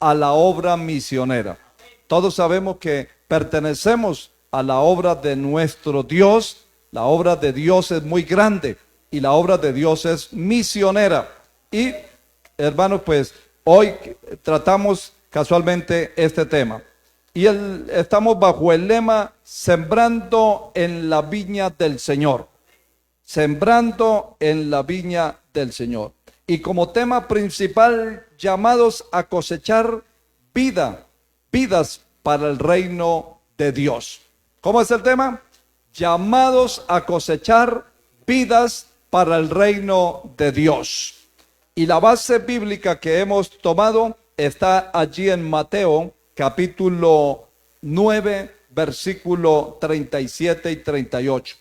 a la obra misionera. Todos sabemos que pertenecemos a la obra de nuestro Dios. La obra de Dios es muy grande y la obra de Dios es misionera. Y hermanos, pues hoy tratamos casualmente este tema. Y estamos bajo el lema sembrando en la viña del Señor. Sembrando en la viña del Señor. Y como tema principal, llamados a cosechar vidas para el reino de Dios. ¿Cómo es el tema? Llamados a cosechar vidas para el reino de Dios. Y la base bíblica que hemos tomado está allí en Mateo, capítulo 9, versículo 37 y 38,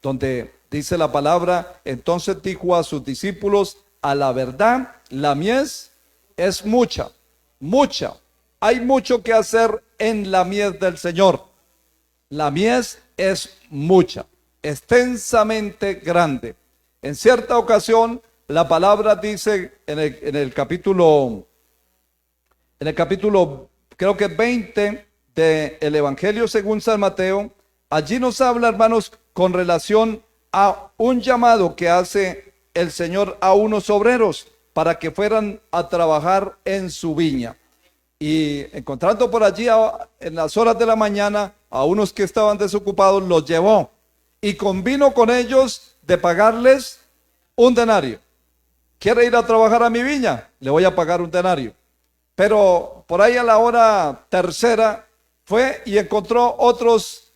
donde dice la palabra: entonces dijo a sus discípulos, a la verdad, la mies es mucha. Hay mucho que hacer en la mies del Señor. La mies es mucha, extensamente grande. En cierta ocasión, la palabra dice en el capítulo creo que 20 del Evangelio según San Mateo, allí nos habla, hermanos, con relación a un llamado que hace el Señor a unos obreros para que fueran a trabajar en su viña. Y encontrando por allí en las horas de la mañana a unos que estaban desocupados, los llevó y convino con ellos de pagarles un denario. ¿Quiere ir a trabajar a mi viña? Le voy a pagar un denario. Pero por ahí a la hora tercera fue y encontró otros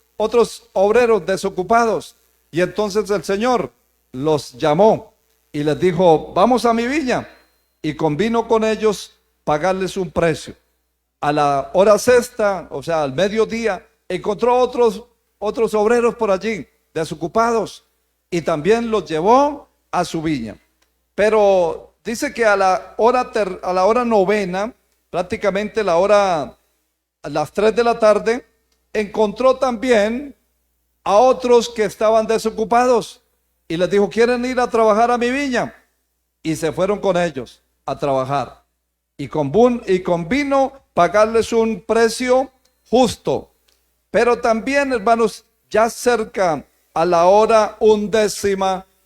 obreros desocupados. Y entonces el Señor los llamó y les dijo: vamos a mi viña. Y convino con ellos pagarles un precio. A la hora sexta, o sea, al mediodía, encontró otros obreros por allí, desocupados, y también los llevó a su viña. Pero dice que a la hora novena, prácticamente a las 3 de la tarde, encontró también a otros que estaban desocupados y les dijo: ¿quieren ir a trabajar a mi viña? Y se fueron con ellos a trabajar. Y convino pagarles un precio justo. Pero también, hermanos, ya cerca a la hora 11,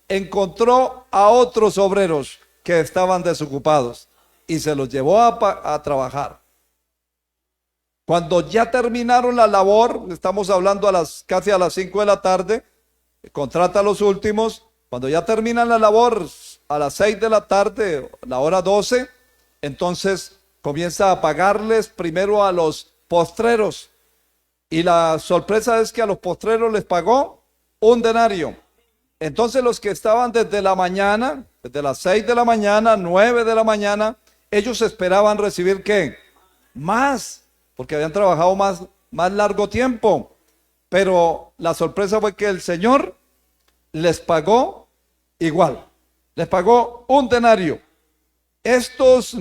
encontró a otros obreros que estaban desocupados y se los llevó a trabajar. Cuando ya terminaron la labor, estamos hablando casi a las 5 de la tarde, contrata a los últimos. Cuando ya terminan la labor a las 6 de la tarde, la hora 12, entonces comienza a pagarles primero a los postreros. Y la sorpresa es que a los postreros les pagó un denario. Entonces los que estaban desde la mañana, desde las 6 de la mañana, 9 de la mañana, ellos esperaban recibir ¿qué? Más, porque habían trabajado más largo tiempo. Pero la sorpresa fue que el Señor les pagó igual. Les pagó un denario. Entonces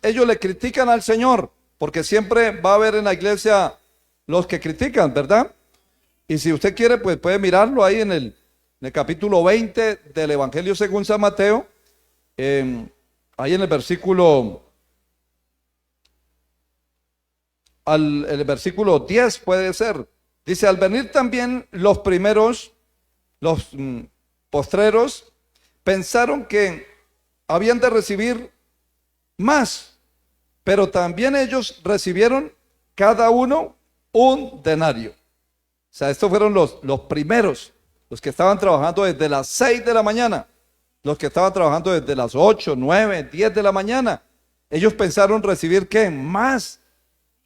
ellos le critican al Señor, porque siempre va a haber en la iglesia los que critican, ¿verdad? Y si usted quiere, pues puede mirarlo ahí en el capítulo 20 del Evangelio según San Mateo, ahí en el versículo, el versículo 10 puede ser. Dice: al venir también los primeros, los postreros, pensaron que habían de recibir más, pero también ellos recibieron cada uno un denario. O sea, estos fueron los primeros, los que estaban trabajando desde las 6 de la mañana, los que estaban trabajando desde las 8, 9, 10 de la mañana. Ellos pensaron recibir ¿qué? Más,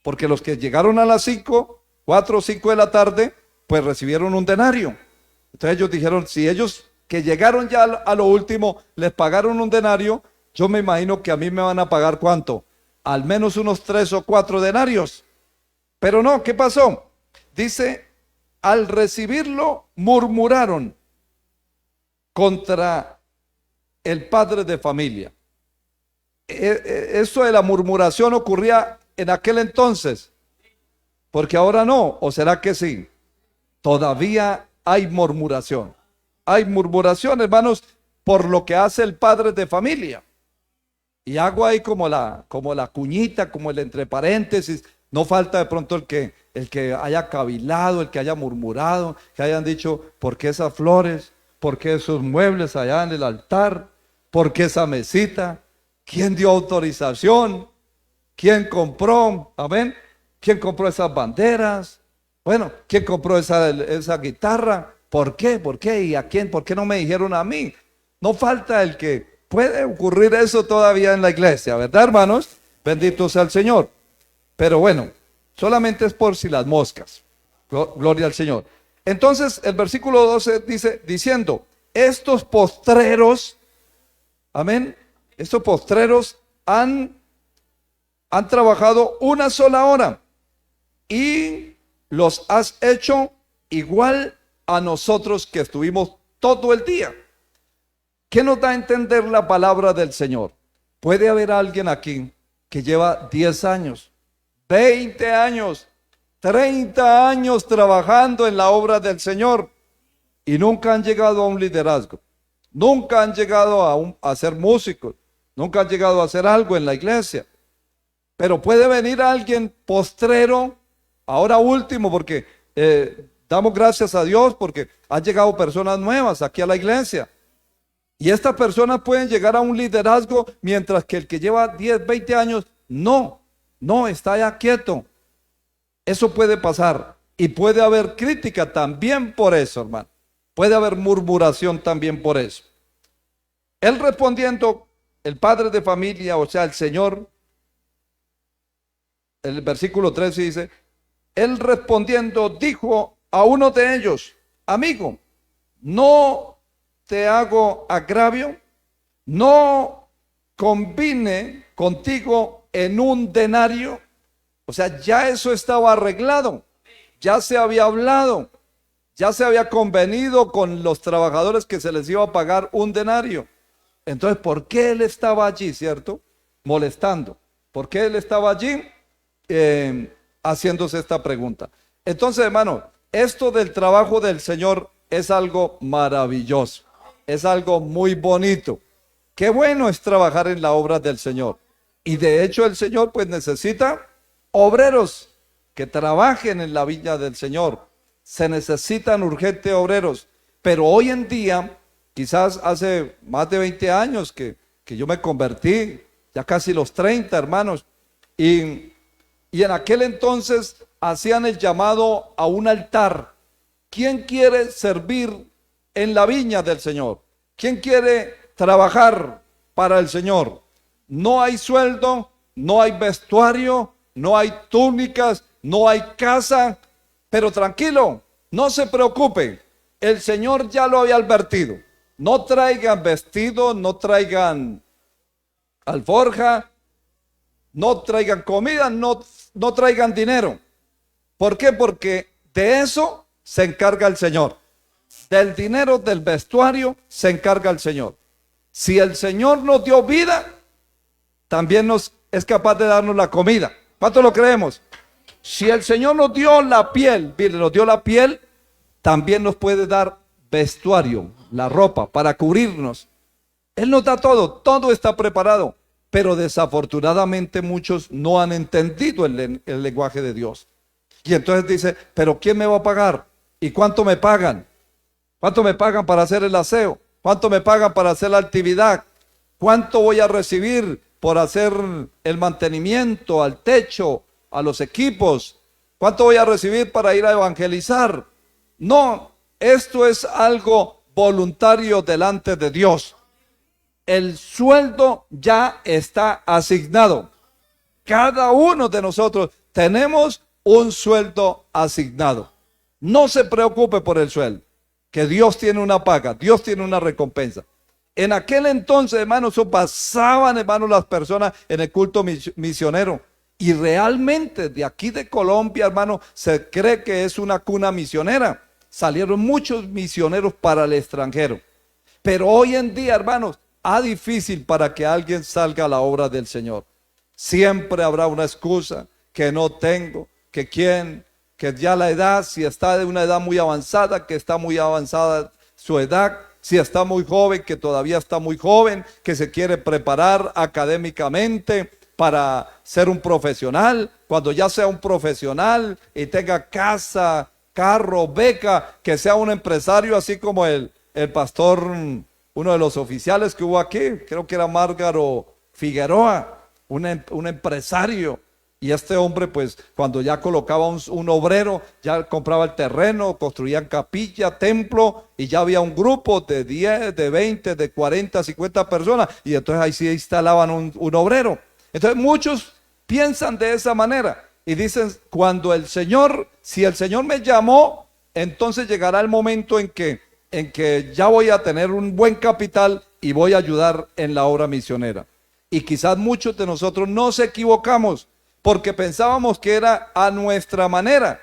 porque los que llegaron a las 5, 4 o 5 de la tarde, pues recibieron un denario. Entonces ellos dijeron: si ellos que llegaron ya a lo último les pagaron un denario, yo me imagino que a mí me van a pagar ¿cuánto? Al menos unos 3 o 4 denarios. Pero no, ¿qué pasó? Dice: al recibirlo murmuraron contra el padre de familia. Eso de la murmuración ocurría en aquel entonces, porque ahora no, ¿o será que sí? Todavía hay murmuración. Hay murmuración, hermanos, por lo que hace el padre de familia. Y hago ahí como la cuñita, como el entre paréntesis. No falta de pronto el que haya cavilado, el que haya murmurado, que hayan dicho, ¿por qué esas flores? ¿Por qué esos muebles allá en el altar? ¿Por qué esa mesita? ¿Quién dio autorización? ¿Quién compró? Amén. ¿Quién compró esas banderas? Bueno, ¿quién compró esa guitarra? ¿Por qué? ¿Por qué? ¿Y a quién? ¿Por qué no me dijeron a mí? No falta el que puede ocurrir eso todavía en la iglesia, ¿verdad, hermanos? Bendito sea el Señor. Pero bueno, solamente es por si las moscas. Gloria al Señor. Entonces, el versículo 12 dice, diciendo, estos postreros, amén, estos postreros han trabajado una sola hora y los has hecho igual a nosotros que estuvimos todo el día. ¿Qué nos da a entender la palabra del Señor? Puede haber alguien aquí que lleva 10 años, 20 años, 30 años trabajando en la obra del Señor y nunca han llegado a un liderazgo, nunca han llegado a ser músicos, nunca han llegado a hacer algo en la iglesia. Pero puede venir alguien postrero, ahora último, porque damos gracias a Dios porque han llegado personas nuevas aquí a la iglesia. Y estas personas pueden llegar a un liderazgo, mientras que el que lleva 10, 20 años, no está ya quieto. Eso puede pasar. Y puede haber crítica también por eso, hermano. Puede haber murmuración también por eso. Él respondiendo, el padre de familia, o sea, el Señor, el versículo 13 dice, él respondiendo dijo a uno de ellos, amigo, no te hago agravio, no convine contigo en un denario. O sea, ya eso estaba arreglado, ya se había hablado, ya se había convenido con los trabajadores que se les iba a pagar un denario. Entonces, ¿por qué él estaba allí, cierto? Molestando. ¿Por qué él estaba allí? Haciéndose esta pregunta. Entonces, hermano, esto del trabajo del Señor es algo maravilloso, es algo muy bonito. Qué bueno es trabajar en la obra del Señor. Y de hecho el Señor pues necesita obreros que trabajen en la viña del Señor. Se necesitan urgentes obreros. Pero hoy en día, quizás hace más de 20 años que yo me convertí, ya casi los 30, hermanos, y en aquel entonces hacían el llamado a un altar. ¿Quién quiere servir en la viña del Señor? ¿Quién quiere trabajar para el Señor? No hay sueldo, no hay vestuario, no hay túnicas, no hay casa, pero tranquilo, no se preocupe, el Señor ya lo había advertido. No traigan vestido, no traigan alforja, no traigan comida, no traigan dinero. ¿Por qué? Porque de eso se encarga el Señor. Del dinero, del vestuario, se encarga el Señor. Si el Señor nos dio vida, también es capaz de darnos la comida. ¿Cuánto lo creemos? Si el Señor nos dio la piel, mire, nos dio la piel, también nos puede dar vestuario, la ropa para cubrirnos. Él nos da todo, todo está preparado. Pero desafortunadamente muchos no han entendido el lenguaje de Dios. Y entonces dice, ¿pero quién me va a pagar? ¿Y cuánto me pagan? ¿Cuánto me pagan para hacer el aseo? ¿Cuánto me pagan para hacer la actividad? ¿Cuánto voy a recibir por hacer el mantenimiento al techo, a los equipos? ¿Cuánto voy a recibir para ir a evangelizar? No, esto es algo voluntario delante de Dios. El sueldo ya está asignado. Cada uno de nosotros tenemos un sueldo asignado. No se preocupe por el sueldo, que Dios tiene una paga, Dios tiene una recompensa. En aquel entonces, hermanos, pasaban, hermanos, las personas en el culto misionero. Y realmente de aquí de Colombia, hermano, se cree que es una cuna misionera. Salieron muchos misioneros para el extranjero. Pero hoy en día, hermanos, difícil para que alguien salga a la obra del Señor. Siempre habrá una excusa, que no tengo, que ya la edad, si está de una edad muy avanzada, que está muy avanzada su edad, si está muy joven, que todavía está muy joven, que se quiere preparar académicamente para ser un profesional. Cuando ya sea un profesional y tenga casa, carro, beca, que sea un empresario, así como el pastor, uno de los oficiales que hubo aquí, creo que era Márgaro Figueroa, un empresario. Y este hombre, pues, cuando ya colocaba un obrero, ya compraba el terreno, construían capilla, templo, y ya había un grupo de 10, de 20, de 40, 50 personas, y entonces ahí sí instalaban un obrero. Entonces muchos piensan de esa manera, y dicen, si el Señor me llamó, entonces llegará el momento en que ya voy a tener un buen capital y voy a ayudar en la obra misionera. Y quizás muchos de nosotros nos equivocamos, porque pensábamos que era a nuestra manera,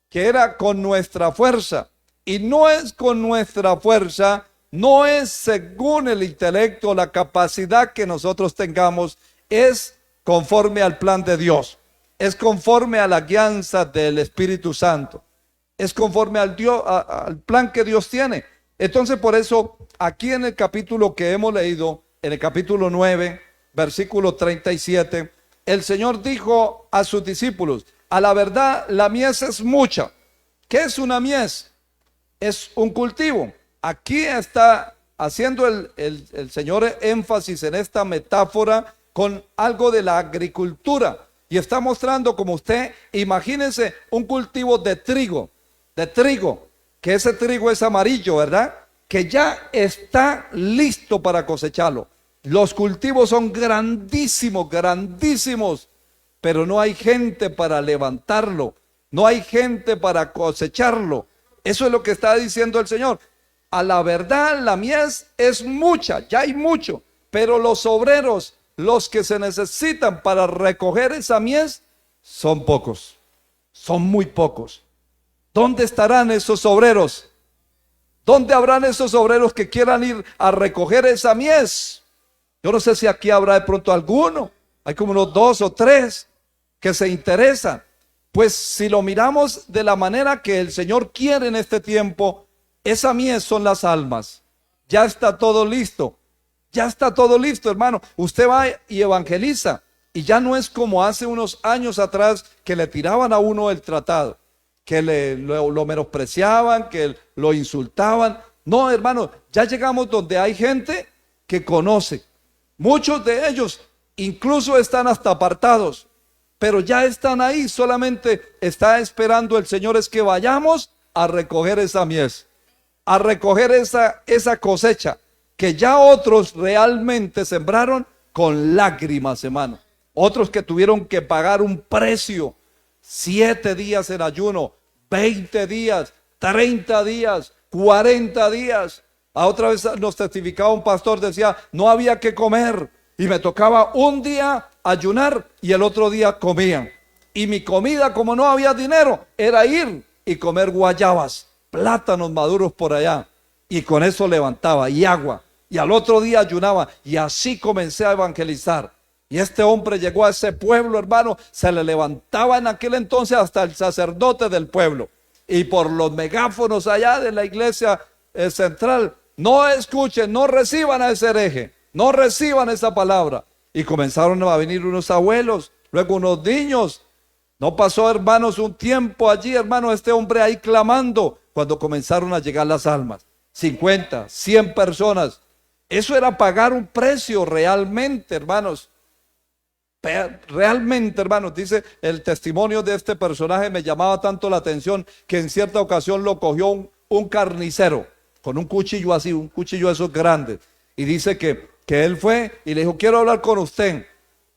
que era con nuestra fuerza. Y no es con nuestra fuerza, no es según el intelecto, la capacidad que nosotros tengamos, es conforme al plan de Dios, es conforme a la guianza del Espíritu Santo, es conforme al plan que Dios tiene. Entonces, por eso, aquí en el capítulo que hemos leído, en el capítulo 9, versículo 37, el Señor dijo a sus discípulos, a la verdad la mies es mucha. ¿Qué es una mies? Es un cultivo. Aquí está haciendo el Señor énfasis en esta metáfora con algo de la agricultura. Y está mostrando, como usted, imagínense un cultivo de trigo, que ese trigo es amarillo, ¿verdad? Que ya está listo para cosecharlo. Los cultivos son grandísimos, grandísimos, pero no hay gente para levantarlo, no hay gente para cosecharlo. Eso es lo que está diciendo el Señor. A la verdad, la mies es mucha, ya hay mucho, pero los obreros, los que se necesitan para recoger esa mies, son pocos, son muy pocos. ¿Dónde estarán esos obreros? ¿Dónde habrán esos obreros que quieran ir a recoger esa mies? Yo no sé si aquí habrá de pronto alguno. Hay como unos 2 o 3 que se interesan. Pues si lo miramos de la manera que el Señor quiere en este tiempo, esa mies son las almas. Ya está todo listo. Ya está todo listo, hermano. Usted va y evangeliza. Y ya no es como hace unos años atrás que le tiraban a uno el tratado, que lo menospreciaban, que lo insultaban. No, hermano, ya llegamos donde hay gente que conoce. Muchos de ellos incluso están hasta apartados, pero ya están ahí, solamente está esperando el Señor es que vayamos a recoger esa mies, a recoger esa cosecha que ya otros realmente sembraron con lágrimas, hermano. Otros que tuvieron que pagar un precio, 7 días en ayuno, 20 días, 30 días, 40 días. A otra vez nos testificaba un pastor, decía, no había que comer y me tocaba un día ayunar y el otro día comían. Y mi comida, como no había dinero, era ir y comer guayabas, plátanos maduros por allá. Y con eso levantaba y agua. Y al otro día ayunaba y así comencé a evangelizar. Y este hombre llegó a ese pueblo, hermano, se le levantaba en aquel entonces hasta el sacerdote del pueblo. Y por los megáfonos allá de la iglesia central, no escuchen, no reciban a ese hereje, no reciban esa palabra. Y comenzaron a venir unos abuelos, luego unos niños. No pasó, hermanos, un tiempo allí, hermano, este hombre ahí clamando, cuando comenzaron a llegar las almas. 50, 100 personas. Eso era pagar un precio realmente, hermanos. Realmente, hermanos, dice el testimonio de este personaje, me llamaba tanto la atención que en cierta ocasión lo cogió un carnicero con un cuchillo así, un cuchillo de esos grandes, y dice que él fue y le dijo, quiero hablar con usted,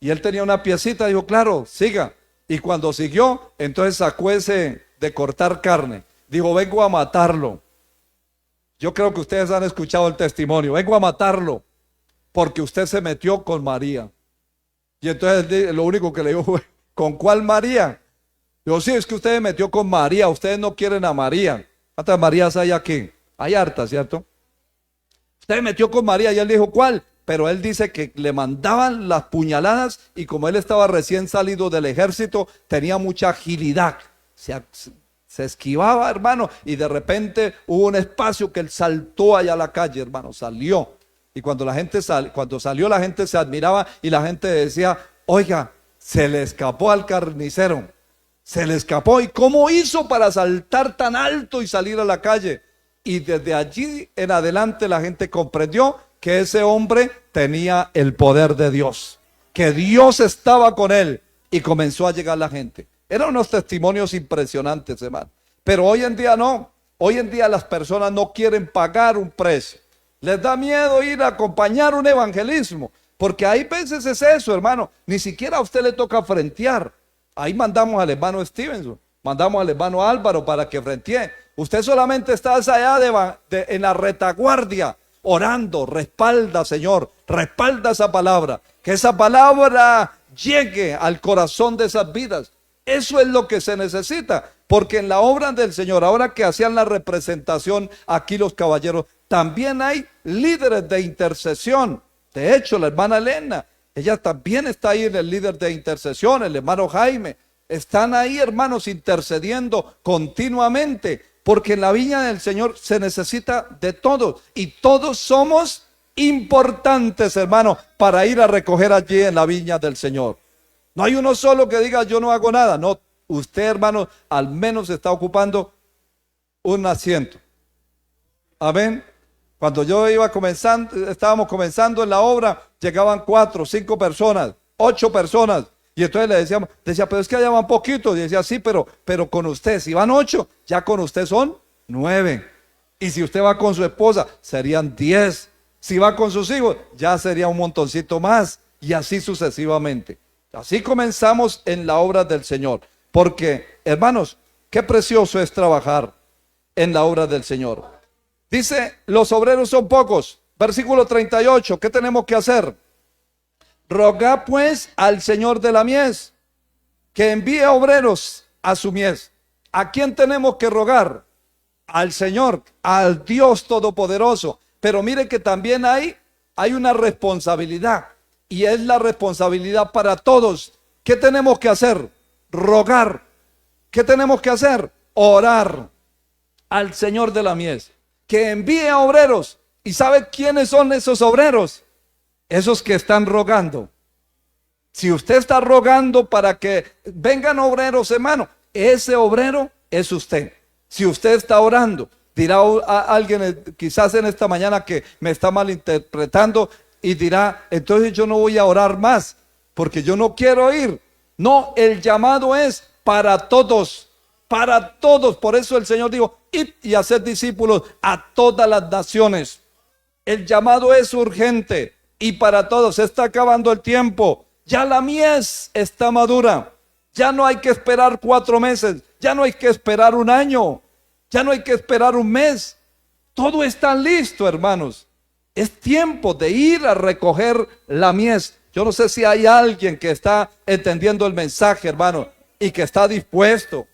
y él tenía una piecita, dijo, claro, siga, y cuando siguió, entonces sacó ese de cortar carne, dijo, vengo a matarlo. Yo creo que ustedes han escuchado el testimonio, vengo a matarlo porque usted se metió con María. Y entonces lo único que le dijo fue, ¿con cuál María? Digo, sí, es que usted se metió con María, ustedes no quieren a María. ¿Cuántas Marías hay aquí? Hay hartas, ¿cierto? Usted se metió con María y él dijo, ¿cuál? Pero él dice que le mandaban las puñaladas y como él estaba recién salido del ejército, tenía mucha agilidad. se esquivaba, hermano, y de repente hubo un espacio que él saltó allá a la calle, hermano, salió. Y cuando cuando salió, la gente se admiraba y la gente decía, oiga, se le escapó al carnicero, se le escapó. ¿Y cómo hizo para saltar tan alto y salir a la calle? Y desde allí en adelante la gente comprendió que ese hombre tenía el poder de Dios, que Dios estaba con él, y comenzó a llegar la gente. Eran unos testimonios impresionantes, hermano. Pero hoy en día no. Hoy en día las personas no quieren pagar un precio. Les da miedo ir a acompañar un evangelismo, porque hay veces es eso, hermano. Ni siquiera a usted le toca frentear. Ahí mandamos al hermano Stevenson, mandamos al hermano Álvaro para que frentee. Usted solamente está allá en la retaguardia, orando. Respalda, Señor, respalda esa palabra. Que esa palabra llegue al corazón de esas vidas. Eso es lo que se necesita, porque en la obra del Señor, ahora que hacían la representación aquí los caballeros, también hay líderes de intercesión. De hecho, la hermana Elena, ella también está ahí en el líder de intercesión, el hermano Jaime. Están ahí, hermanos, intercediendo continuamente, porque en la viña del Señor se necesita de todos, y todos somos importantes, hermano, para ir a recoger allí en la viña del Señor. No hay uno solo que diga yo no hago nada. No, usted, hermano, al menos está ocupando un asiento. Amén. Cuando yo iba comenzando, estábamos comenzando en la obra, llegaban 4, 5 personas, 8 personas. Y entonces le decía, pero es que allá van poquitos. Y decía, sí, pero con usted, si van 8, ya con usted son 9. Y si usted va con su esposa, serían 10. Si va con sus hijos, ya sería un montoncito más. Y así sucesivamente. Así comenzamos en la obra del Señor. Porque, hermanos, qué precioso es trabajar en la obra del Señor. Dice, los obreros son pocos. Versículo 38, ¿qué tenemos que hacer? Rogad pues al Señor de la mies que envíe obreros a su mies. ¿A quién tenemos que rogar? Al Señor, al Dios Todopoderoso. Pero mire que también hay una responsabilidad, y es la responsabilidad para todos. ¿Qué tenemos que hacer? Rogar. ¿Qué tenemos que hacer? Orar al Señor de la mies que envíe a obreros. ¿Y sabe quiénes son esos obreros? Esos que están rogando. Si usted está rogando para que vengan obreros, hermano, ese obrero es usted. Si usted está orando, dirá a alguien quizás en esta mañana que me está malinterpretando y dirá, entonces yo no voy a orar más porque yo no quiero ir. No, el llamado es para todos, para todos. Por eso el Señor dijo, id y haced discípulos a todas las naciones. El llamado es urgente y para todos. Se está acabando el tiempo. Ya la mies está madura. Ya no hay que esperar 4 meses. Ya no hay que esperar un año. Ya no hay que esperar un mes. Todo está listo, hermanos. Es tiempo de ir a recoger la mies. Yo no sé si hay alguien que está entendiendo el mensaje, hermano, y que está dispuesto,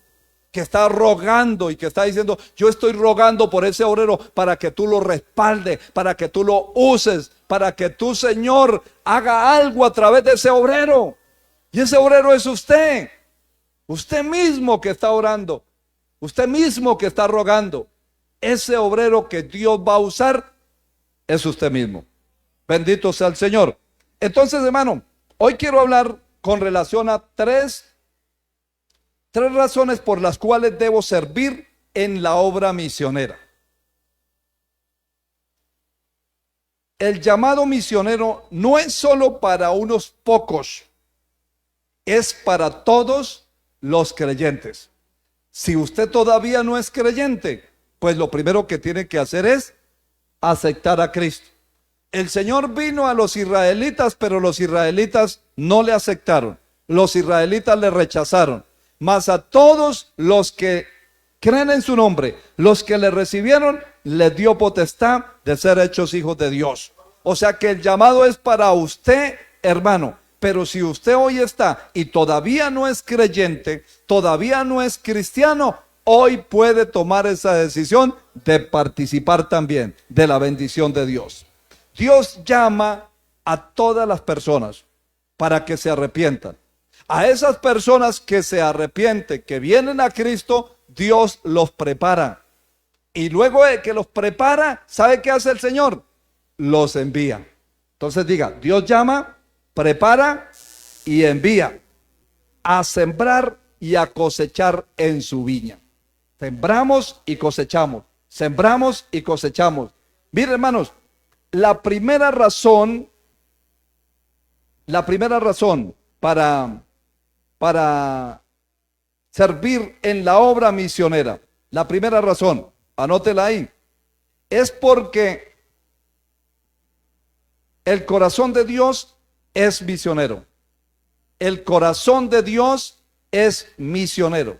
que está rogando y que está diciendo, yo estoy rogando por ese obrero para que tú lo respaldes, para que tú lo uses, para que tú, Señor, haga algo a través de ese obrero. Y ese obrero es usted. Usted mismo que está orando. Usted mismo que está rogando. Ese obrero que Dios va a usar es usted mismo. Bendito sea el Señor. Entonces, hermano, hoy quiero hablar con relación a tres razones por las cuales debo servir en la obra misionera. El llamado misionero no es solo para unos pocos, es para todos los creyentes. Si usted todavía no es creyente, pues lo primero que tiene que hacer es aceptar a Cristo. El Señor vino a los israelitas, pero los israelitas no le aceptaron. Los israelitas le rechazaron. Mas a todos los que creen en su nombre, los que le recibieron, les dio potestad de ser hechos hijos de Dios. O sea que el llamado es para usted, hermano. Pero si usted hoy está y todavía no es creyente, todavía no es cristiano, hoy puede tomar esa decisión de participar también de la bendición de Dios. Dios llama a todas las personas para que se arrepientan. A esas personas que se arrepienten, que vienen a Cristo, Dios los prepara. Y luego de que los prepara, ¿sabe qué hace el Señor? Los envía. Entonces diga, Dios llama, prepara y envía a sembrar y a cosechar en su viña. Sembramos y cosechamos. Sembramos y cosechamos. Miren, hermanos, la primera razón para servir en la obra misionera, la primera razón, anótela ahí, es porque el corazón de Dios es misionero. El corazón de Dios es misionero.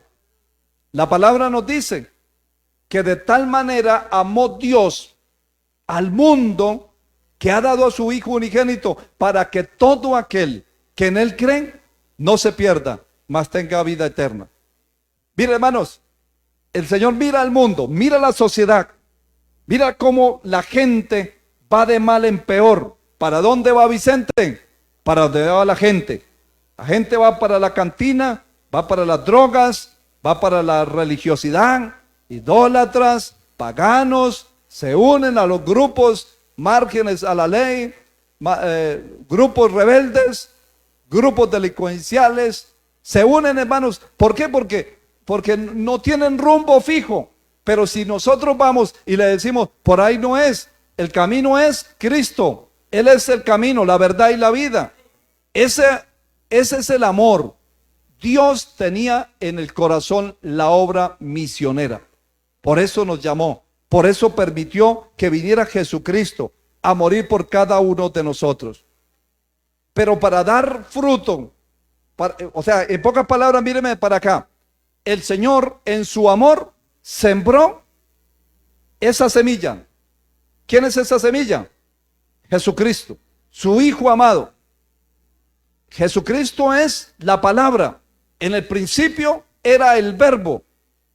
La palabra nos dice que de tal manera amó Dios al mundo que ha dado a su Hijo unigénito para que todo aquel que en Él cree no se pierda, mas tenga vida eterna. Mira, hermanos, el Señor mira al mundo, mira la sociedad, mira cómo la gente va de mal en peor. ¿Para dónde va Vicente? Para donde va la gente. La gente va para la cantina, va para las drogas, va para la religiosidad, idólatras, paganos, se unen a los grupos márgenes a la ley, grupos rebeldes, grupos delincuenciales, se unen, hermanos. ¿Por qué? Porque no tienen rumbo fijo. Pero si nosotros vamos y le decimos, por ahí no es, el camino es Cristo, Él es el camino, la verdad y la vida. Ese es el amor. Dios tenía en el corazón la obra misionera. Por eso nos llamó, por eso permitió que viniera Jesucristo a morir por cada uno de nosotros. Pero para dar fruto, o sea, en pocas palabras, míreme para acá. El Señor en su amor sembró esa semilla. ¿Quién es esa semilla? Jesucristo, su Hijo amado. Jesucristo es la palabra. En el principio era el verbo.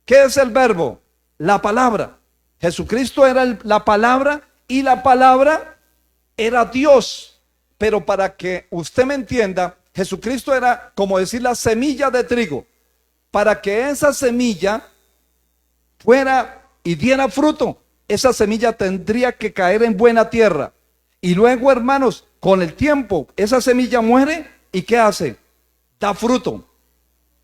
¿Qué es el verbo? La palabra. Jesucristo era la palabra y la palabra era Dios. Pero para que usted me entienda, Jesucristo era como decir la semilla de trigo. Para que esa semilla fuera y diera fruto, esa semilla tendría que caer en buena tierra. Y luego, hermanos, con el tiempo, esa semilla muere y ¿qué hace? Da fruto.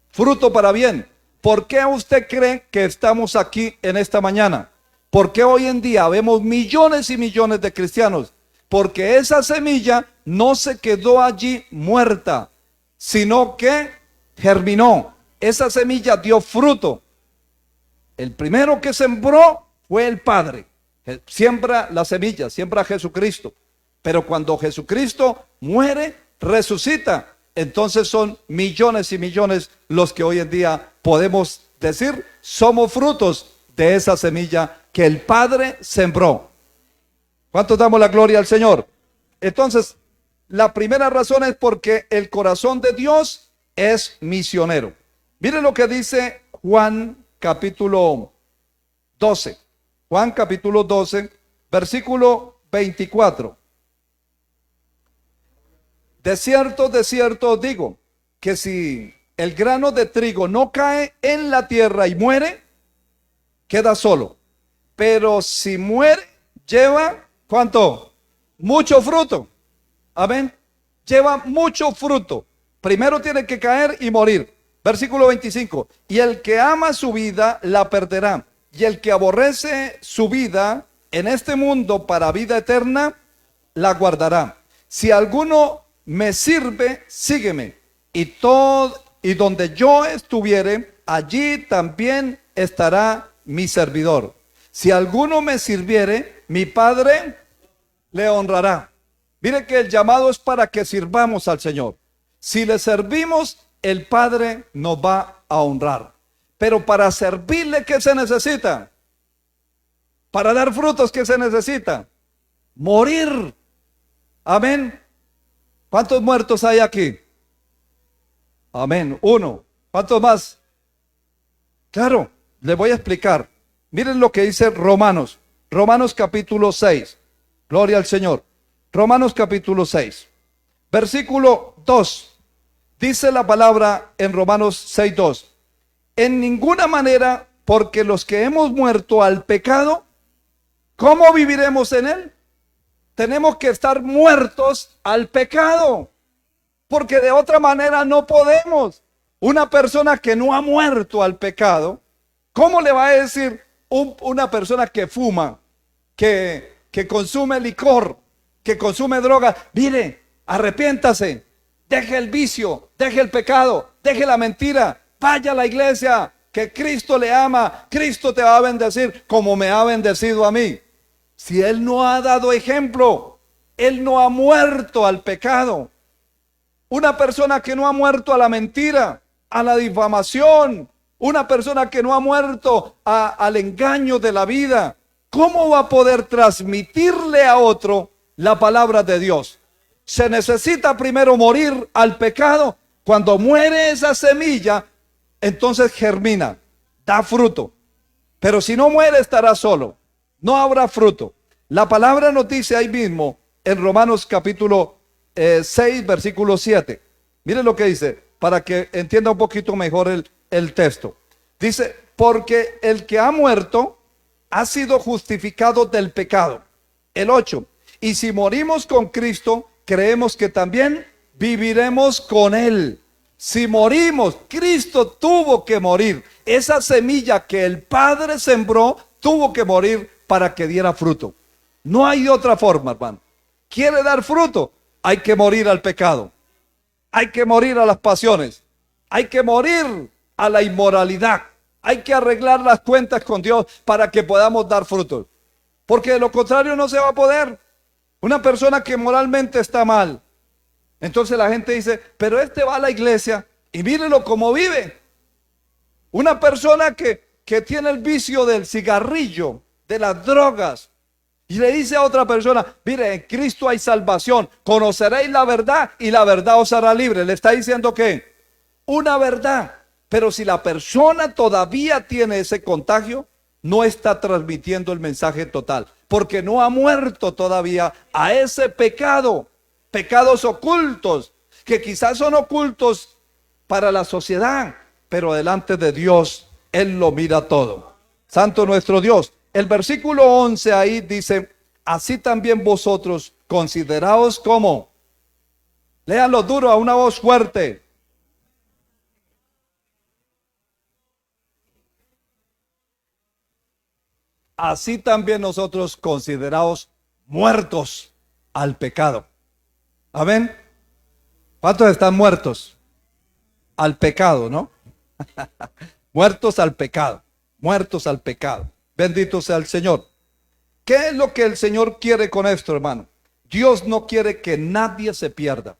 Fruto para bien. ¿Por qué usted cree que estamos aquí en esta mañana? ¿Por qué hoy en día vemos millones y millones de cristianos? Porque esa semilla no se quedó allí muerta, sino que germinó. Esa semilla dio fruto. El primero que sembró fue el Padre. Siembra la semilla, siembra a Jesucristo. Pero cuando Jesucristo muere, resucita. Entonces son millones y millones los que hoy en día podemos decir somos frutos de esa semilla que el Padre sembró. ¿Cuántos damos la gloria al Señor? Entonces, la primera razón es porque el corazón de Dios es misionero. Miren lo que dice Juan capítulo 12. Juan capítulo 12, versículo 24. De cierto os digo, que si el grano de trigo no cae en la tierra y muere, queda solo. Pero si muere, lleva, ¿cuánto? Mucho fruto. Amén. Lleva mucho fruto. Primero tiene que caer y morir. Versículo 25. Y el que ama su vida, la perderá. Y el que aborrece su vida en este mundo para vida eterna, la guardará. Si alguno me sirve, sígueme. Y donde yo estuviere, allí también estará mi servidor. Si alguno me sirviere, mi Padre le honrará. Mire que el llamado es para que sirvamos al Señor. Si le servimos, el Padre nos va a honrar. Pero para servirle, ¿qué se necesita? Para dar frutos, ¿qué se necesita? Morir. Amén. ¿Cuántos muertos hay aquí? Amén. Uno. ¿Cuántos más? Claro, les voy a explicar. Miren lo que dice Romanos. Romanos capítulo 6. Gloria al Señor. Romanos capítulo 6. Versículo 2. Dice la palabra en Romanos 6:2. En ninguna manera porque los que hemos muerto al pecado, ¿cómo viviremos en él? Tenemos que estar muertos al pecado, porque de otra manera no podemos. Una persona que no ha muerto al pecado, ¿cómo le va a decir una persona que fuma, que consume licor, que consume droga? Mire, arrepiéntase, deje el vicio, deje el pecado, deje la mentira, vaya a la iglesia, que Cristo le ama, Cristo te va a bendecir como me ha bendecido a mí. Si Él no ha dado ejemplo, Él no ha muerto al pecado. Una persona que no ha muerto a la mentira, a la difamación, una persona que no ha muerto al engaño de la vida, ¿cómo va a poder transmitirle a otro la palabra de Dios? Se necesita primero morir al pecado. Cuando muere esa semilla, entonces germina, da fruto. Pero si no muere, estará solo, no habrá fruto. La palabra nos dice ahí mismo en Romanos capítulo 6, versículo 7. Miren lo que dice, para que entienda un poquito mejor el texto. Dice, porque el que ha muerto ha sido justificado del pecado. El 8. Y si morimos con Cristo, creemos que también viviremos con Él. Si morimos, Cristo tuvo que morir. Esa semilla que el Padre sembró, tuvo que morir para que diera fruto. No hay otra forma, hermano. ¿Quiere dar fruto? Hay que morir al pecado. Hay que morir a las pasiones. Hay que morir a la inmoralidad. Hay que arreglar las cuentas con Dios para que podamos dar fruto. Porque de lo contrario no se va a poder. Una persona que moralmente está mal, entonces la gente dice, pero este va a la iglesia y mírenlo cómo vive. Una persona que tiene el vicio del cigarrillo, de las drogas, y le dice a otra persona, mire, en Cristo hay salvación, conoceréis la verdad y la verdad os hará libre. Le está diciendo que una verdad, pero si la persona todavía tiene ese contagio, no está transmitiendo el mensaje total, porque no ha muerto todavía a ese pecado. Pecados ocultos, que quizás son ocultos para la sociedad, pero delante de Dios, Él lo mira todo. Santo nuestro Dios. El versículo 11 ahí dice, así también vosotros consideraos como, léanlo duro a una voz fuerte. Así también nosotros consideraos muertos al pecado. Amén. ¿Cuántos están muertos al pecado, no? Muertos al pecado, muertos al pecado. Bendito sea el Señor. ¿Qué es lo que el Señor quiere con esto, hermano? Dios no quiere que nadie se pierda.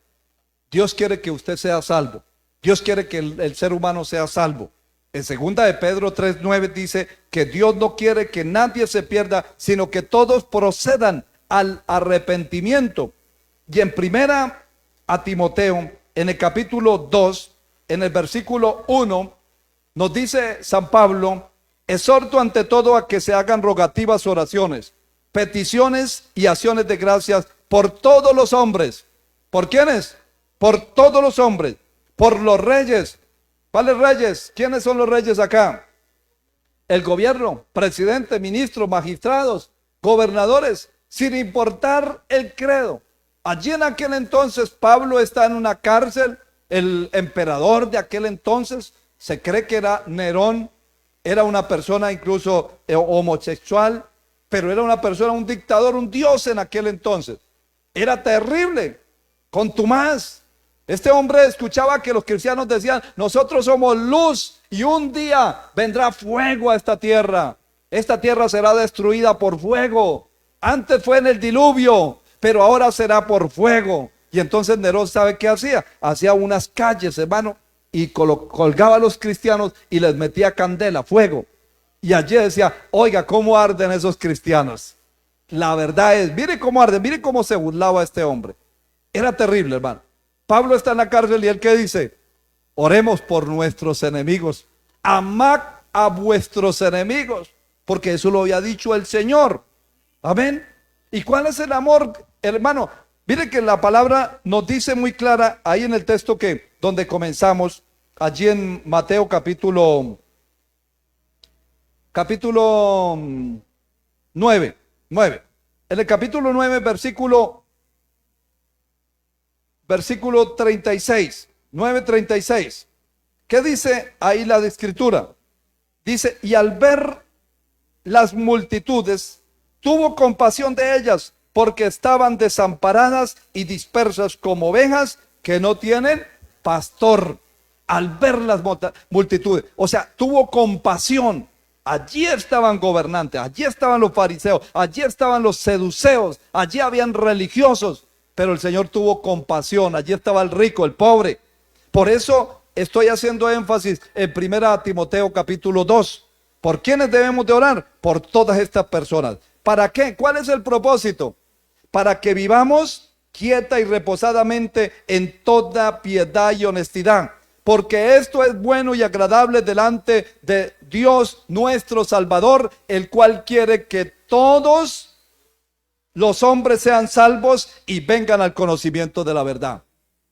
Dios quiere que usted sea salvo. Dios quiere que el ser humano sea salvo. En segunda de Pedro 3:9 dice que Dios no quiere que nadie se pierda, sino que todos procedan al arrepentimiento. Y en primera a Timoteo, en el capítulo 2, en el versículo 1, nos dice San Pablo, exhorto ante todo a que se hagan rogativas, oraciones, peticiones y acciones de gracias por todos los hombres. ¿Por quiénes? Por todos los hombres, por los reyes. ¿Cuáles reyes? ¿Quiénes son los reyes acá? El gobierno, presidente, ministros, magistrados, gobernadores, sin importar el credo. Allí en aquel entonces Pablo está en una cárcel. El emperador de aquel entonces, se cree que era Nerón, era una persona incluso homosexual, pero era una persona, un dictador, un dios en aquel entonces. Era terrible, contumaz. Este hombre escuchaba que los cristianos decían, nosotros somos luz y un día vendrá fuego a esta tierra. Esta tierra será destruida por fuego. Antes fue en el diluvio, pero ahora será por fuego. Y entonces Nerón, ¿sabe qué hacía? Hacía unas calles, hermano, y colgaba a los cristianos y les metía candela, fuego. Y allí decía, oiga, ¿cómo arden esos cristianos? La verdad es, mire cómo arden, mire cómo se burlaba este hombre. Era terrible, hermano. Pablo está en la cárcel y él ¿qué dice? Oremos por nuestros enemigos. Amad a vuestros enemigos, porque eso lo había dicho el Señor. Amén. ¿Y cuál es el amor, hermano? Mire que la palabra nos dice muy clara ahí en el texto que donde comenzamos, allí en Mateo capítulo capítulo 9. En el capítulo 9, versículo 36. 9:36. ¿Qué dice ahí la escritura? Dice, y al ver las multitudes, tuvo compasión de ellas, porque estaban desamparadas y dispersas como ovejas que no tienen pastor. Al ver las multitudes, o sea, tuvo compasión. Allí estaban gobernantes, allí estaban los fariseos, allí estaban los seduceos, allí habían religiosos, pero el Señor tuvo compasión. Allí estaba el rico, el pobre. Por eso estoy haciendo énfasis en 1 Timoteo capítulo 2. ¿Por quiénes debemos de orar? Por todas estas personas. ¿Para qué? ¿Cuál es el propósito? Para que vivamos quieta y reposadamente en toda piedad y honestidad, porque esto es bueno y agradable delante de Dios nuestro Salvador, el cual quiere que todos los hombres sean salvos y vengan al conocimiento de la verdad.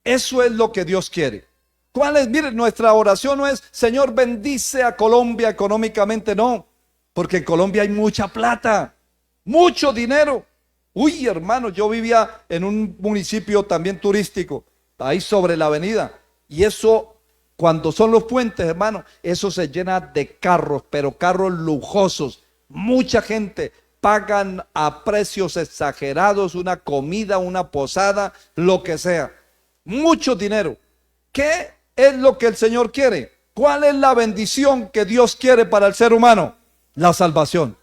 Eso es lo que Dios quiere. ¿Cuál es? Miren, nuestra oración no es, Señor, bendice a Colombia económicamente, no, porque en Colombia hay mucha plata, mucho dinero. Uy, hermano, yo vivía en un municipio también turístico, ahí sobre la avenida, y eso, cuando son los puentes, hermano, eso se llena de carros, pero carros lujosos, mucha gente, pagan a precios exagerados una comida, una posada, lo que sea, mucho dinero. ¿Qué es lo que el Señor quiere? ¿Cuál es la bendición que Dios quiere para el ser humano? La salvación.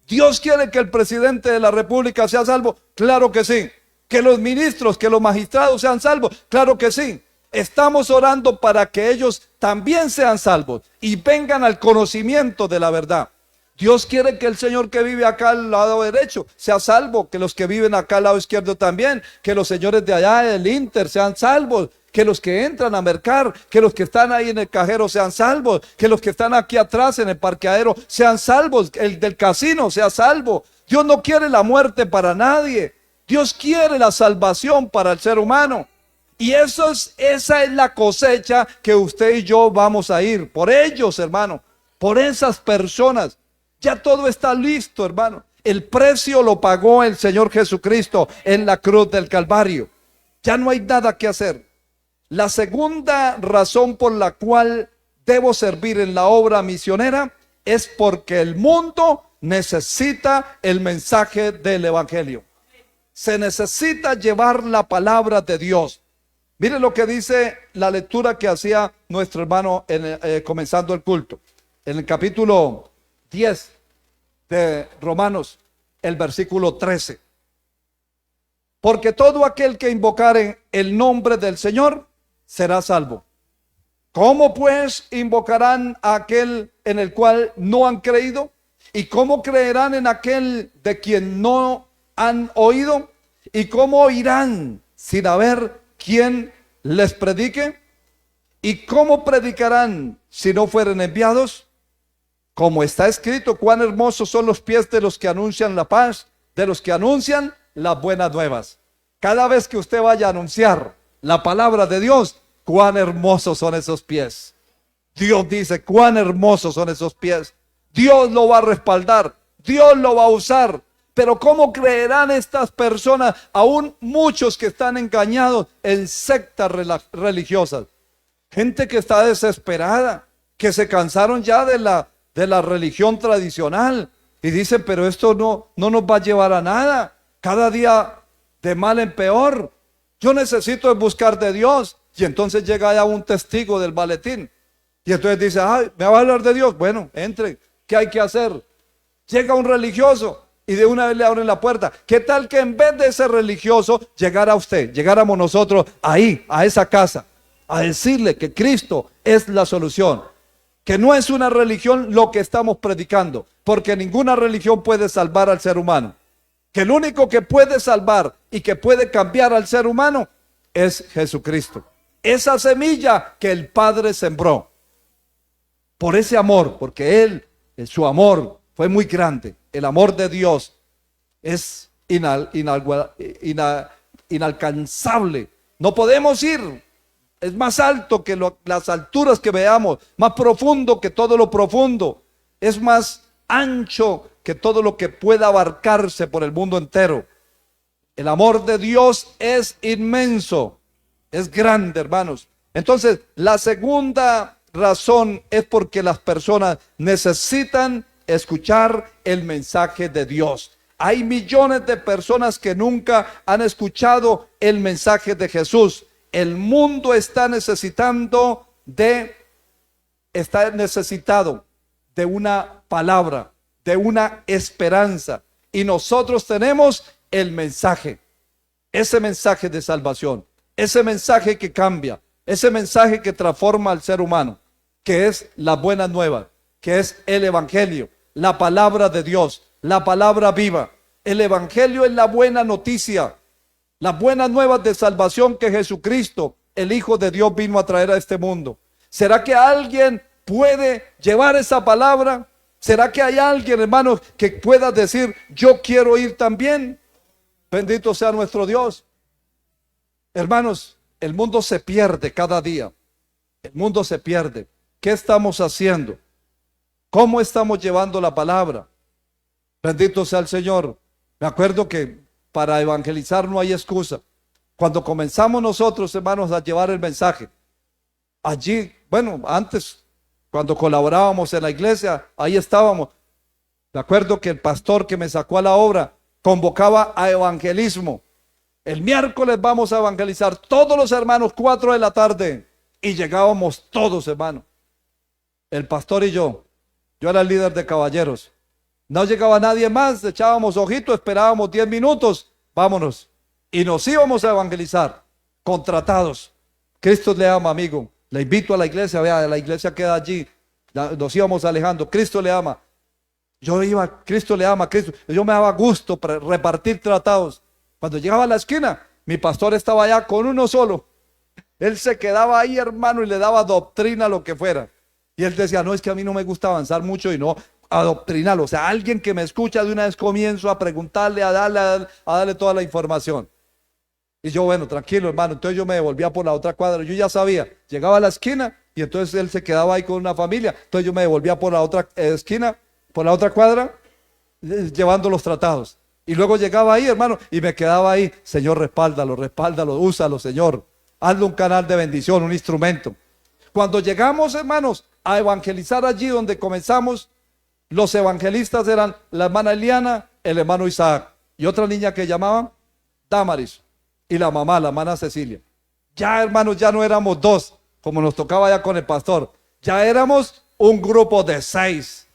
¿Dios quiere que el presidente de la República sea salvo? Claro que sí. ¿Que los ministros, que los magistrados sean salvos? Claro que sí. Estamos orando para que ellos también sean salvos y vengan al conocimiento de la verdad. Dios quiere que el señor que vive acá al lado derecho sea salvo, que los que viven acá al lado izquierdo también, que los señores de allá del Inter sean salvos, que los que entran a mercar, que los que están ahí en el cajero sean salvos, que los que están aquí atrás en el parqueadero sean salvos, el del casino sea salvo. Dios no quiere la muerte para nadie. Dios quiere la salvación para el ser humano. Y esa es la cosecha que usted y yo vamos a ir. Por ellos, hermano, por esas personas. Ya todo está listo, hermano. El precio lo pagó el Señor Jesucristo en la cruz del Calvario. Ya no hay nada que hacer. La segunda razón por la cual debo servir en la obra misionera es porque el mundo necesita el mensaje del Evangelio. Se necesita llevar la palabra de Dios. Mire lo que dice la lectura que hacía nuestro hermano comenzando el culto. En el capítulo 10 de Romanos, el versículo 13. Porque todo aquel que invocare el nombre del Señor será salvo. ¿Cómo pues invocarán a aquel en el cual no han creído? ¿Y cómo creerán en aquel de quien no han oído? ¿Y cómo oirán sin haber quien les predique? ¿Y cómo predicarán si no fueren enviados? Como está escrito, cuán hermosos son los pies de los que anuncian la paz, de los que anuncian las buenas nuevas. Cada vez que usted vaya a anunciar la palabra de Dios, cuán hermosos son esos pies. Dios dice, cuán hermosos son esos pies. Dios lo va a respaldar, Dios lo va a usar. Pero ¿cómo creerán estas personas, aún muchos que están engañados en sectas religiosas? Gente que está desesperada, que se cansaron ya de la religión tradicional y dicen, pero esto no nos va a llevar a nada. Cada día de mal en peor. Yo necesito buscar de Dios. Y entonces llega ya un testigo del maletín. Y entonces dice, ay, ¿me va a hablar de Dios? Bueno, entre. ¿Qué hay que hacer? Llega un religioso y de una vez le abren la puerta. ¿Qué tal que en vez de ese religioso llegara usted, llegáramos nosotros ahí, a esa casa, a decirle que Cristo es la solución? Que no es una religión lo que estamos predicando, porque ninguna religión puede salvar al ser humano. Que el único que puede salvar y que puede cambiar al ser humano es Jesucristo. Esa semilla que el Padre sembró. Por ese amor, porque Él, su amor fue muy grande. El amor de Dios es inalcanzable. No podemos ir. Es más alto que las alturas que veamos, más profundo que todo lo profundo. Es más ancho que todo lo que pueda abarcarse por el mundo entero. El amor de Dios es inmenso, es grande, hermanos. Entonces, la segunda razón es porque las personas necesitan escuchar el mensaje de Dios. Hay millones de personas que nunca han escuchado el mensaje de Jesús. El mundo está necesitado de una palabra, de una esperanza. Y nosotros tenemos el mensaje, ese mensaje de salvación, ese mensaje que cambia, ese mensaje que transforma al ser humano, que es la buena nueva, que es el evangelio, la palabra de Dios, la palabra viva. El evangelio es la buena noticia, las buenas nuevas de salvación que Jesucristo, el Hijo de Dios, vino a traer a este mundo. ¿Será que alguien puede llevar esa palabra? ¿Será que hay alguien, hermanos, que pueda decir, yo quiero ir también? Bendito sea nuestro Dios. Hermanos, el mundo se pierde cada día. El mundo se pierde. ¿Qué estamos haciendo? ¿Cómo estamos llevando la palabra? Bendito sea el Señor. Me acuerdo que para evangelizar no hay excusa. Cuando comenzamos nosotros, hermanos, a llevar el mensaje, allí, bueno, antes, cuando colaborábamos en la iglesia, ahí estábamos. Me acuerdo que el pastor que me sacó a la obra convocaba a evangelismo. El miércoles vamos a evangelizar todos los hermanos, 4 de la tarde. Y llegábamos todos, hermanos. El pastor y yo era el líder de caballeros. No llegaba nadie más, echábamos ojito, esperábamos 10 minutos, vámonos. Y nos íbamos a evangelizar, contratados. Cristo le ama, amigo. Le invito a la iglesia, vea, la iglesia queda allí. Nos íbamos alejando. Cristo le ama. Yo iba, Cristo le ama, Cristo. Yo me daba gusto para repartir tratados. Cuando llegaba a la esquina, mi pastor estaba allá con uno solo. Él se quedaba ahí, hermano, y le daba doctrina, lo que fuera. Y él decía, no, es que a mí no me gusta avanzar mucho y no adoctrinarlo. O sea, alguien que me escucha de una vez comienzo a preguntarle, a darle toda la información. Y yo, bueno, tranquilo, hermano. Entonces yo me devolvía por la otra cuadra. Yo ya sabía, llegaba a la esquina y entonces él se quedaba ahí con una familia. Entonces yo me devolvía por la otra esquina, por la otra cuadra, llevando los tratados. Y luego llegaba ahí, hermano, y me quedaba ahí. Señor, respáldalo, úsalo, Señor. Hazle un canal de bendición, un instrumento. Cuando llegamos, hermanos, a evangelizar allí donde comenzamos, los evangelistas eran la hermana Eliana, el hermano Isaac y otra niña que llamaban Damaris, y la mamá, la hermana Cecilia. Ya, hermanos, ya no éramos 2, como nos tocaba ya con el pastor. Ya éramos un grupo de 6.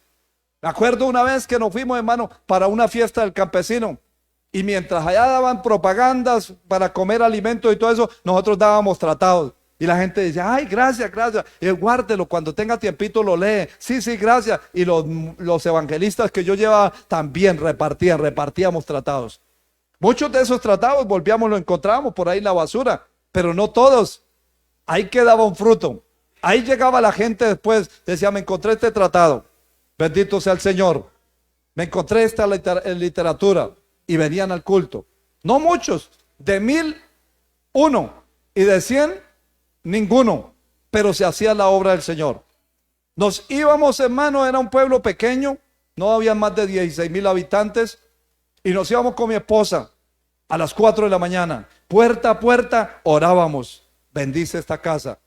Me acuerdo una vez que nos fuimos, hermano, para una fiesta del campesino. Y mientras allá daban propagandas para comer alimentos y todo eso, nosotros dábamos tratados. Y la gente decía, ay, gracias, gracias. Y guárdelo, cuando tenga tiempito lo lee. Sí, sí, gracias. Y los evangelistas que yo llevaba también repartíamos tratados. Muchos de esos tratados lo encontrábamos por ahí en la basura, pero no todos. Ahí quedaba un fruto. Ahí llegaba la gente después, decía, me encontré este tratado. Bendito sea el Señor. Me encontré esta literatura. Y venían al culto. No muchos, de 1000, 1. Y de 100, ninguno. Pero se hacía la obra del Señor. Nos íbamos, hermano, era un pueblo pequeño. No había más de 16,000 habitantes. Y nos íbamos con mi esposa a las 4 de la mañana. Puerta a puerta, orábamos. Bendice esta casa.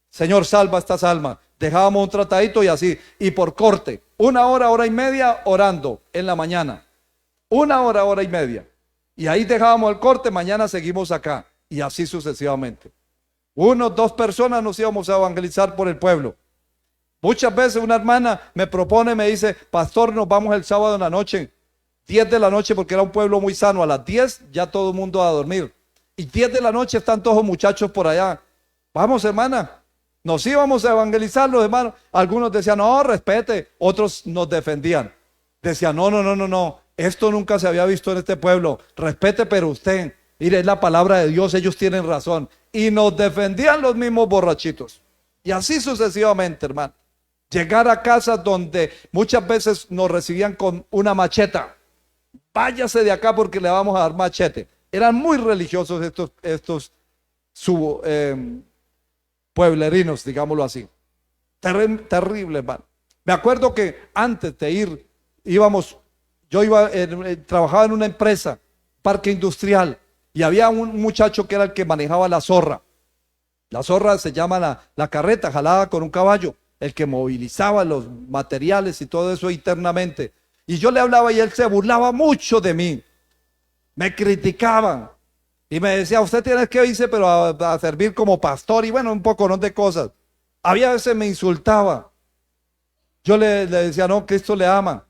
Señor, salva estas almas. Dejábamos un tratadito y así. Y por corte, 1 hora, 1:30 orando en la mañana. 1 hora, 1:30. Y ahí dejábamos el corte, mañana seguimos acá. Y así sucesivamente. 1, 2 personas nos íbamos a evangelizar por el pueblo. Muchas veces una hermana me propone, me dice, pastor, nos vamos el sábado en la noche, 10 de la noche, porque era un pueblo muy sano. A las 10 ya todo el mundo a dormir. Y 10 de la noche están todos los muchachos por allá. Vamos, hermana. Nos íbamos a evangelizar los hermanos. Algunos decían, no, respete. Otros nos defendían. Decían, no. Esto nunca se había visto en este pueblo. Respete, pero usted, mire, es la palabra de Dios, ellos tienen razón. Y nos defendían los mismos borrachitos. Y así sucesivamente, hermano. Llegar a casas donde muchas veces nos recibían con una macheta. Váyase de acá porque le vamos a dar machete. Eran muy religiosos estos pueblerinos, digámoslo así. Terrible, hermano. Me acuerdo que antes de ir, trabajaba en una empresa, parque industrial, y había un muchacho que era el que manejaba la zorra. La zorra se llama la carreta jalada con un caballo, el que movilizaba los materiales y todo eso internamente. Y yo le hablaba y él se burlaba mucho de mí, me criticaba y me decía, usted tiene que irse pero a servir como pastor y bueno, un poco de cosas. Había veces me insultaba. Yo le decía, no, Cristo le ama.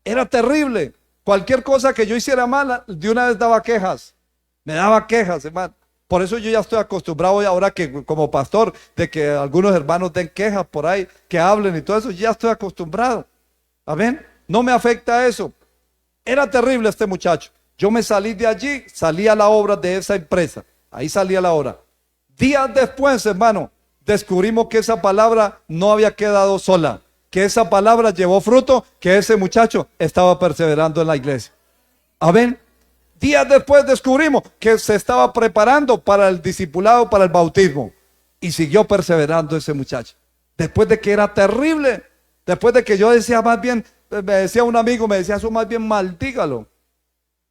Era terrible. Cualquier cosa que yo hiciera mal, de una vez daba quejas. Me daba quejas, hermano. Por eso yo ya estoy acostumbrado ahora que como pastor, de que algunos hermanos den quejas por ahí, que hablen y todo eso, ya estoy acostumbrado. Amén. No me afecta eso. Era terrible este muchacho. Yo me salí de allí, salí a la obra de esa empresa. Ahí salí a la obra. Días después, hermano, descubrimos que esa palabra no había quedado sola, que esa palabra llevó fruto, que ese muchacho estaba perseverando en la iglesia. Amén. Días después descubrimos que se estaba preparando para el discipulado, para el bautismo, y siguió perseverando ese muchacho. Después de que era terrible, después de que yo decía más bien, me decía un amigo, me decía, eso más bien maldígalo.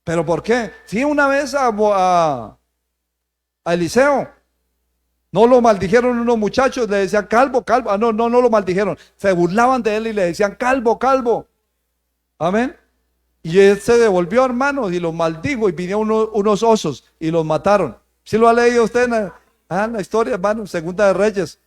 ¿Pero por qué? Sí, una vez a Eliseo, no lo maldijeron unos muchachos, le decían calvo, calvo. No lo maldijeron. Se burlaban de él y le decían calvo, calvo. Amén. Y él se devolvió, hermanos, y los maldijo y vinieron unos osos y los mataron. ¿Sí lo ha leído usted en la historia, hermano? Segunda de Reyes.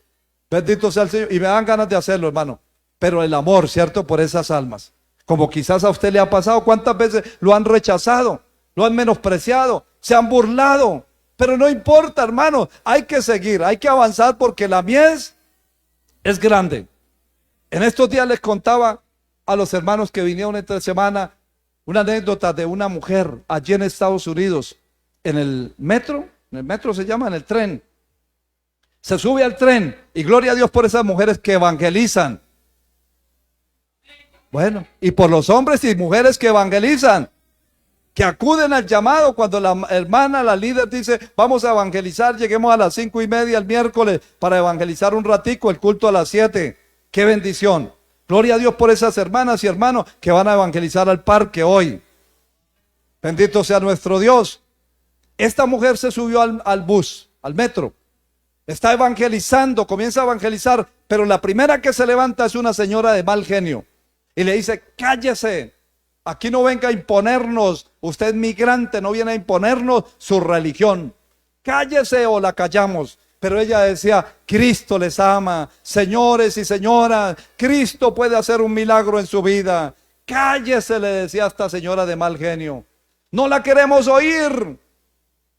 Bendito sea el Señor. Y me dan ganas de hacerlo, hermano. Pero el amor, ¿cierto? Por esas almas. Como quizás a usted le ha pasado. ¿Cuántas veces lo han rechazado? Lo han menospreciado. Se han burlado. Pero no importa, hermano, hay que seguir, hay que avanzar porque la mies es grande. En estos días les contaba a los hermanos que vinieron esta semana una anécdota de una mujer allí en Estados Unidos, en el metro se llama, en el tren. Se sube al tren y gloria a Dios por esas mujeres que evangelizan. Bueno, y por los hombres y mujeres que evangelizan, que acuden al llamado cuando la hermana, la líder dice, vamos a evangelizar, lleguemos a las 5:30 el miércoles para evangelizar un ratico, el culto a las 7. ¡Qué bendición! Gloria a Dios por esas hermanas y hermanos que van a evangelizar al parque hoy. Bendito sea nuestro Dios. Esta mujer se subió al bus, al metro. Está evangelizando, comienza a evangelizar, pero la primera que se levanta es una señora de mal genio. Y le dice, cállese. Aquí no venga a imponernos, usted es migrante, no viene a imponernos su religión. Cállese o la callamos. Pero ella decía, Cristo les ama, señores y señoras, Cristo puede hacer un milagro en su vida. Cállese, le decía a esta señora de mal genio. No la queremos oír.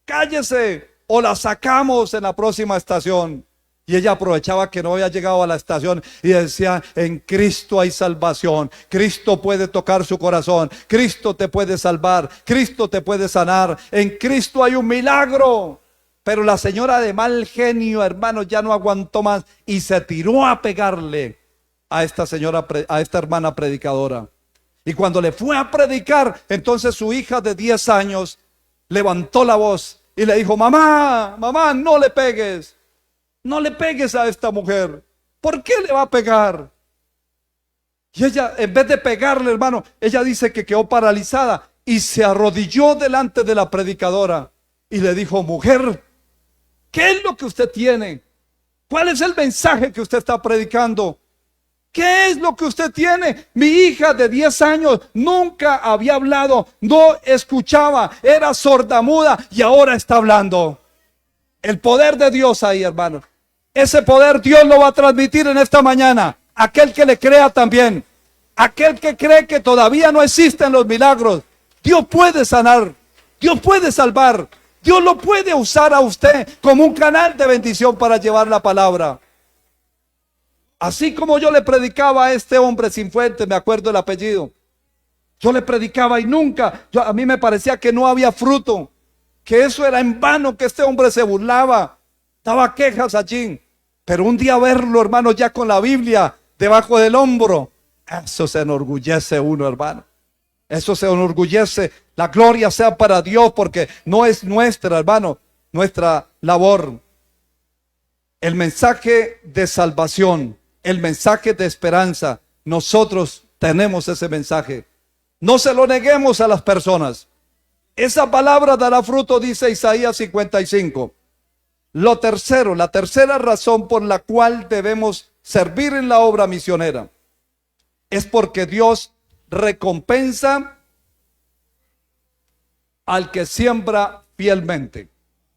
Cállese o la sacamos en la próxima estación. Y ella aprovechaba que no había llegado a la estación y decía, en Cristo hay salvación, Cristo puede tocar su corazón, Cristo te puede salvar, Cristo te puede sanar, en Cristo hay un milagro. Pero la señora de mal genio, hermano, ya no aguantó más y se tiró a pegarle a esta señora, a esta hermana predicadora. Y cuando le fue a predicar, entonces su hija de 10 años levantó la voz y le dijo, mamá, mamá, no le pegues. No le pegues a esta mujer. ¿Por qué le va a pegar? Y ella, en vez de pegarle, hermano, ella dice que quedó paralizada y se arrodilló delante de la predicadora y le dijo, mujer, ¿qué es lo que usted tiene? ¿Cuál es el mensaje que usted está predicando? ¿Qué es lo que usted tiene? Mi hija de 10 años nunca había hablado, no escuchaba, era sordamuda y ahora está hablando. El poder de Dios ahí, hermano. Ese poder Dios lo va a transmitir en esta mañana. Aquel que le crea también. Aquel que cree que todavía no existen los milagros. Dios puede sanar. Dios puede salvar. Dios lo puede usar a usted como un canal de bendición para llevar la palabra. Así como yo le predicaba a este hombre sin fuente, me acuerdo el apellido. Yo le predicaba y nunca, a mí me parecía que no había fruto. Que eso era en vano, que este hombre se burlaba. Daba quejas allí. Pero un día verlo, hermano, ya con la Biblia debajo del hombro, eso se enorgullece uno, hermano. Eso se enorgullece. La gloria sea para Dios porque no es nuestra, hermano, nuestra labor. El mensaje de salvación, el mensaje de esperanza, nosotros tenemos ese mensaje. No se lo neguemos a las personas. Esa palabra dará fruto, dice Isaías 55. Lo tercero, la tercera razón por la cual debemos servir en la obra misionera es porque Dios recompensa al que siembra fielmente.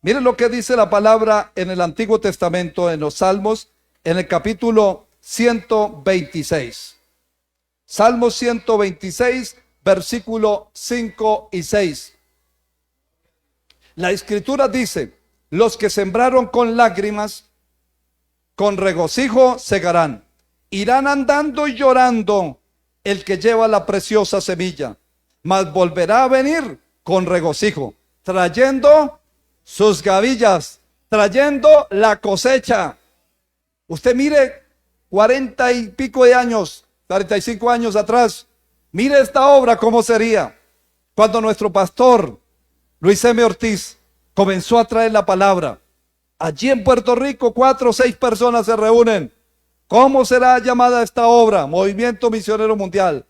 Miren lo que dice la palabra en el Antiguo Testamento, en los Salmos, en el capítulo 126. Salmo 126, versículo 5 y 6. La Escritura dice: los que sembraron con lágrimas, con regocijo segarán. Irán andando y llorando el que lleva la preciosa semilla, mas volverá a venir con regocijo, trayendo sus gavillas, trayendo la cosecha. Usted mire, 40 y pico de años, 45 años atrás, mire esta obra cómo sería cuando nuestro pastor Luis M. Ortiz comenzó a traer la palabra. Allí en Puerto Rico 4 o 6 personas se reúnen. ¿Cómo será llamada esta obra? Movimiento Misionero Mundial.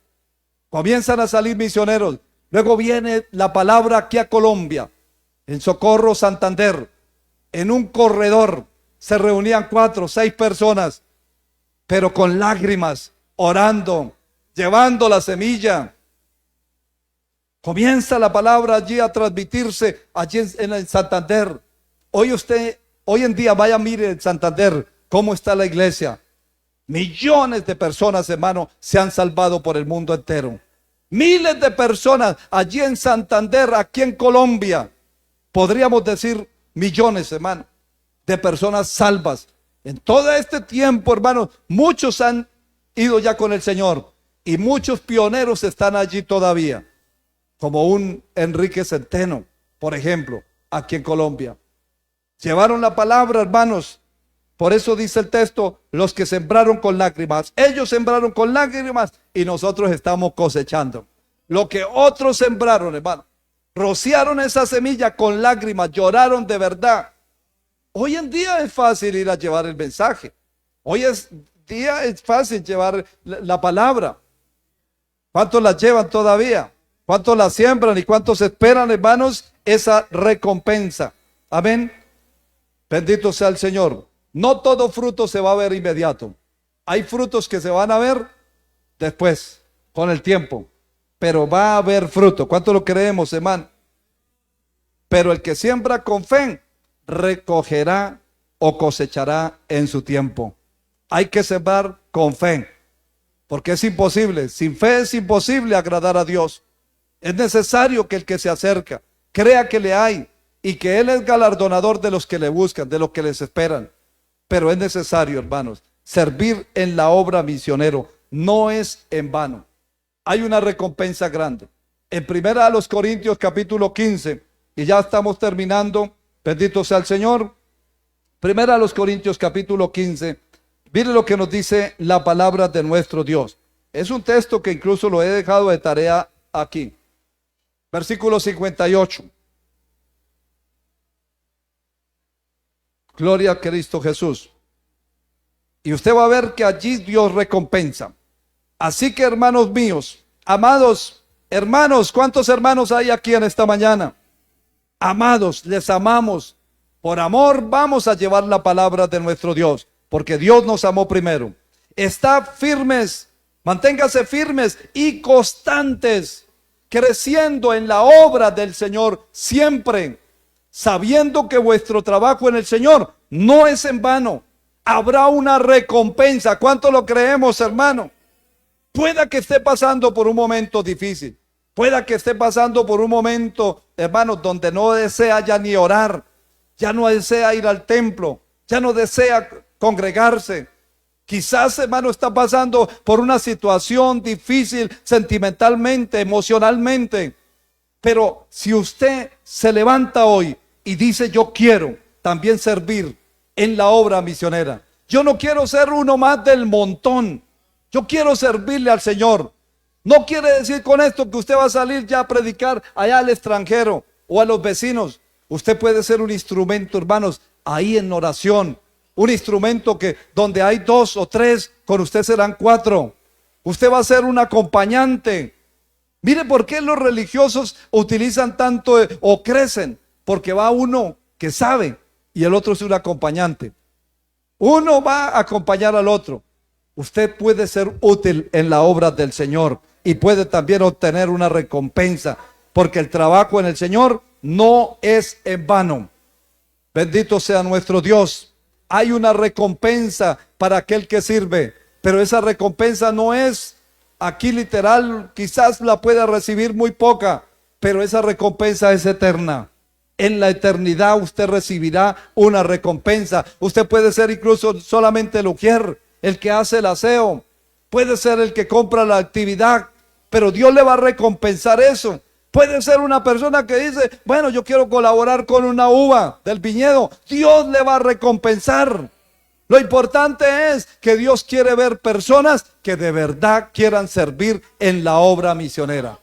Comienzan a salir misioneros. Luego viene la palabra aquí a Colombia, en Socorro, Santander. En un corredor se reunían 4 o 6 personas, pero con lágrimas, orando, llevando la semilla. Comienza la palabra allí a transmitirse, allí en Santander. Hoy en día vaya, mire en Santander cómo está la iglesia. Millones de personas, hermano, se han salvado por el mundo entero. Miles de personas allí en Santander, aquí en Colombia. Podríamos decir millones, hermano, de personas salvas. En todo este tiempo, hermano, muchos han ido ya con el Señor y muchos pioneros están allí todavía, como un Enrique Centeno, por ejemplo, aquí en Colombia. Llevaron la palabra, hermanos. Por eso dice el texto: los que sembraron con lágrimas. Ellos sembraron con lágrimas y nosotros estamos cosechando. Lo que otros sembraron, hermano, rociaron esa semilla con lágrimas, lloraron de verdad. Hoy en día es fácil ir a llevar el mensaje. Hoy en día es fácil llevar la palabra. ¿Cuántos la llevan todavía? ¿Cuántos la siembran y cuántos esperan, hermanos, esa recompensa? Amén. Bendito sea el Señor. No todo fruto se va a ver inmediato. Hay frutos que se van a ver después, con el tiempo. Pero va a haber fruto. ¿Cuánto lo creemos, hermano? Pero el que siembra con fe, recogerá o cosechará en su tiempo. Hay que sembrar con fe, porque es imposible. Sin fe es imposible agradar a Dios. Es necesario que el que se acerca crea que le hay y que Él es galardonador de los que le buscan, de los que les esperan. Pero es necesario, hermanos, servir en la obra misionero. No es en vano. Hay una recompensa grande. En 1 Corintios capítulo 15, y ya estamos terminando, bendito sea el Señor. 1 Corintios capítulo 15, mire lo que nos dice la palabra de nuestro Dios. Es un texto que incluso lo he dejado de tarea aquí. Versículo 58. Gloria a Cristo Jesús. Y usted va a ver que allí Dios recompensa. Así que, hermanos míos, amados hermanos, ¿cuántos hermanos hay aquí en esta mañana? Amados, les amamos. Por amor vamos a llevar la palabra de nuestro Dios, porque Dios nos amó primero. Está firmes, manténgase firmes y constantes, creciendo en la obra del Señor siempre, sabiendo que vuestro trabajo en el Señor no es en vano. Habrá una recompensa. ¿Cuánto lo creemos, hermano? Pueda que esté pasando por un momento difícil. Pueda que esté pasando por un momento, hermano, donde no desea ya ni orar, ya no desea ir al templo, ya no desea congregarse. Quizás, hermano, está pasando por una situación difícil sentimentalmente, emocionalmente. Pero si usted se levanta hoy y dice: yo quiero también servir en la obra misionera, yo no quiero ser uno más del montón, yo quiero servirle al Señor. No quiere decir con esto que usted va a salir ya a predicar allá al extranjero o a los vecinos. Usted puede ser un instrumento, hermanos, ahí en oración. Un instrumento que donde hay 2 o 3, con usted serán 4. Usted va a ser un acompañante. Mire por qué los religiosos utilizan tanto o crecen. Porque va uno que sabe y el otro es un acompañante. Uno va a acompañar al otro. Usted puede ser útil en la obra del Señor y puede también obtener una recompensa, porque el trabajo en el Señor no es en vano. Bendito sea nuestro Dios. Hay una recompensa para aquel que sirve, pero esa recompensa no es aquí literal, quizás la pueda recibir muy poca, pero esa recompensa es eterna. En la eternidad usted recibirá una recompensa. Usted puede ser incluso solamente el ujier, el que hace el aseo, puede ser el que compra la actividad, pero Dios le va a recompensar eso. Puede ser una persona que dice, bueno, yo quiero colaborar con una uva del viñedo. Dios le va a recompensar. Lo importante es que Dios quiere ver personas que de verdad quieran servir en la obra misionera,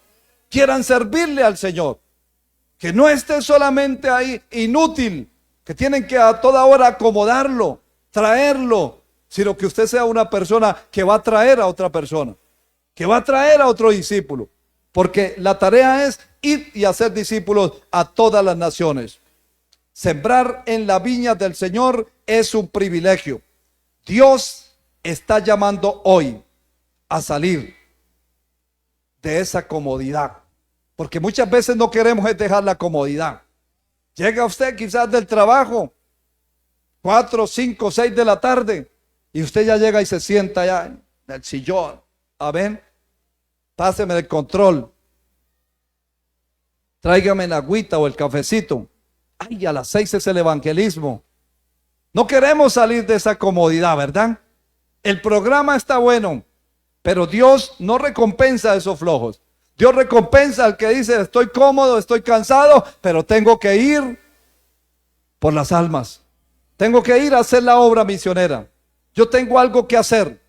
quieran servirle al Señor, que no esté solamente ahí inútil, que tienen que a toda hora acomodarlo, traerlo, sino que usted sea una persona que va a traer a otra persona, que va a traer a otro discípulo, porque la tarea es ir y hacer discípulos a todas las naciones. Sembrar en la viña del Señor es un privilegio. Dios está llamando hoy a salir de esa comodidad, porque muchas veces no queremos dejar la comodidad. Llega usted quizás del trabajo 4, 5, 6 de la tarde y usted ya llega y se sienta ya en el sillón. Amén. Páseme el control, tráigame la agüita o el cafecito. Ay, a las 6 es el evangelismo. No queremos salir de esa comodidad, ¿verdad? El programa está bueno, pero Dios no recompensa a esos flojos. Dios recompensa al que dice, estoy cómodo, estoy cansado, pero tengo que ir por las almas. Tengo que ir a hacer la obra misionera. Yo tengo algo que hacer.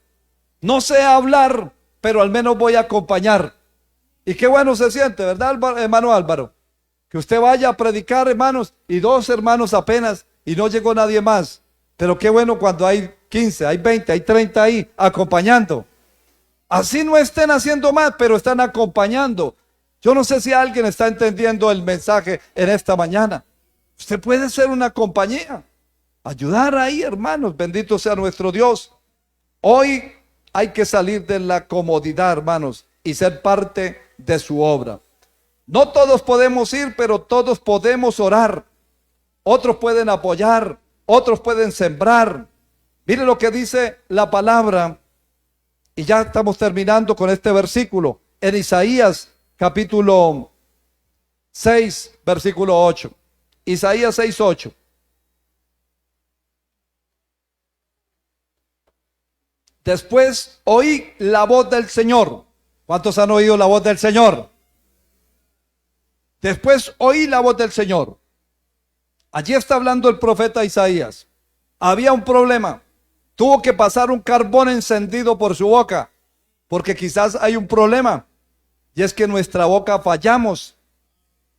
No sé hablar, pero al menos voy a acompañar. Y qué bueno se siente, ¿verdad, hermano Álvaro? Que usted vaya a predicar, hermanos, y 2 hermanos apenas, y no llegó nadie más. Pero qué bueno cuando hay 15, hay 20, hay 30 ahí acompañando. Así no estén haciendo más, pero están acompañando. Yo no sé si alguien está entendiendo el mensaje en esta mañana. Usted puede ser una compañía, ayudar ahí, hermanos. Bendito sea nuestro Dios. Hoy hay que salir de la comodidad, hermanos, y ser parte de su obra. No todos podemos ir, pero todos podemos orar. Otros pueden apoyar, otros pueden sembrar. Mire lo que dice la palabra. Y ya estamos terminando con este versículo. En Isaías capítulo 6, versículo 8. Isaías 6, 8. Después oí la voz del Señor. ¿Cuántos han oído la voz del Señor? Después oí la voz del Señor. Allí está hablando el profeta Isaías. Había un problema. Tuvo que pasar un carbón encendido por su boca, porque quizás hay un problema, y es que nuestra boca fallamos.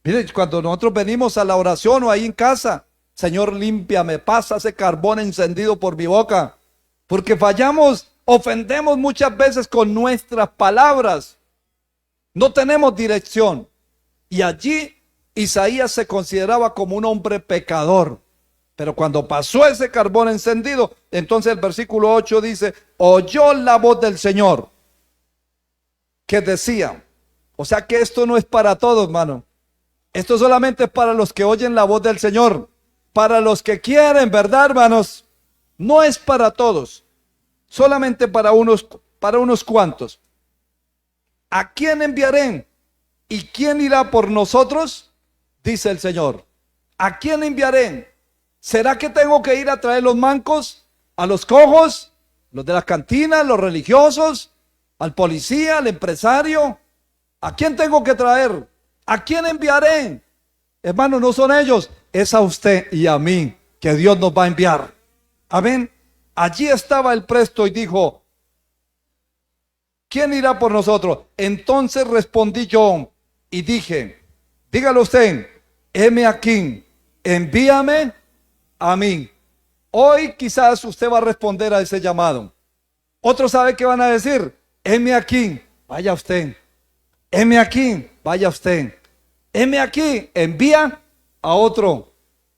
Mire, cuando nosotros venimos a la oración o ahí en casa, Señor, límpiame, pasa ese carbón encendido por mi boca, porque fallamos, ofendemos muchas veces con nuestras palabras, no tenemos dirección. Y allí Isaías se consideraba como un hombre pecador. Pero cuando pasó ese carbón encendido, entonces el versículo 8 dice, oyó la voz del Señor que decía, o sea que esto no es para todos, hermano. Esto solamente es para los que oyen la voz del Señor, para los que quieren, ¿verdad, hermanos? No es para todos, solamente para unos cuantos. ¿A quién enviaré? ¿Y quién irá por nosotros? Dice el Señor. ¿A quién enviaré? ¿Será que tengo que ir a traer los mancos, a los cojos, los de las cantinas, los religiosos, al policía, al empresario? ¿A quién tengo que traer? ¿A quién enviaré? Hermano, no son ellos, es a usted y a mí que Dios nos va a enviar. Amén. Allí estaba el presto y dijo, ¿quién irá por nosotros? Entonces respondí yo y dije, dígalo usted, heme aquí, envíame a mí. Hoy quizás usted va a responder a ese llamado. Otros saben que van a decir, heme aquí, vaya usted. heme aquí, vaya usted. Heme aquí, envía a otro.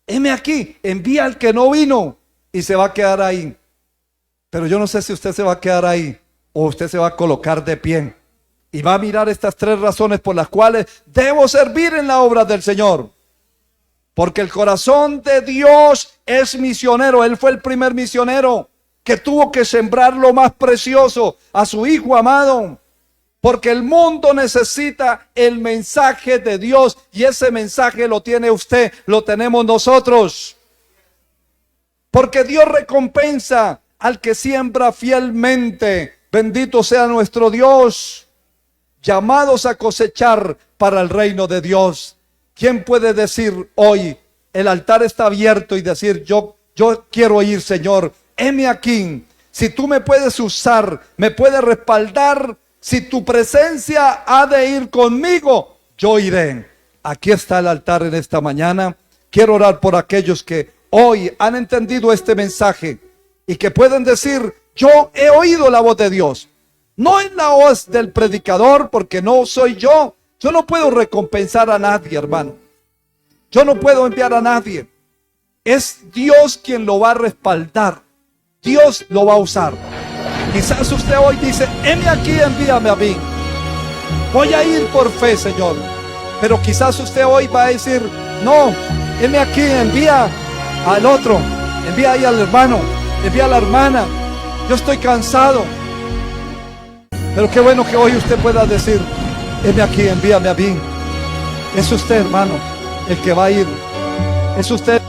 Heme aquí, envía al que no vino y se va a quedar ahí. Pero yo no sé si usted se va a quedar ahí o usted se va a colocar de pie y va a mirar estas tres razones por las cuales debo servir en la obra del Señor. Porque el corazón de Dios es misionero. Él fue el primer misionero que tuvo que sembrar lo más precioso, a su Hijo amado. Porque el mundo necesita el mensaje de Dios y ese mensaje lo tiene usted, lo tenemos nosotros. Porque Dios recompensa al que siembra fielmente. Bendito sea nuestro Dios. Llamados a cosechar para el reino de Dios. ¿Quién puede decir hoy, el altar está abierto y decir, yo quiero ir, Señor, heme aquí, si tú me puedes usar, me puedes respaldar, si tu presencia ha de ir conmigo, yo iré. Aquí está el altar en esta mañana. Quiero orar por aquellos que hoy han entendido este mensaje y que pueden decir, yo he oído la voz de Dios. No es la voz del predicador, porque no soy yo. Yo no puedo recompensar a nadie, hermano. Yo no puedo enviar a nadie. Es Dios quien lo va a respaldar. Dios lo va a usar. Quizás usted hoy dice, heme aquí, envíame a mí. Voy a ir por fe, Señor. Pero quizás usted hoy va a decir, no, heme aquí, envía al otro. Envía ahí al hermano, envía a la hermana. Yo estoy cansado. Pero qué bueno que hoy usted pueda decir, heme aquí, envíame a mí. Es usted, hermano, el que va a ir. Es usted.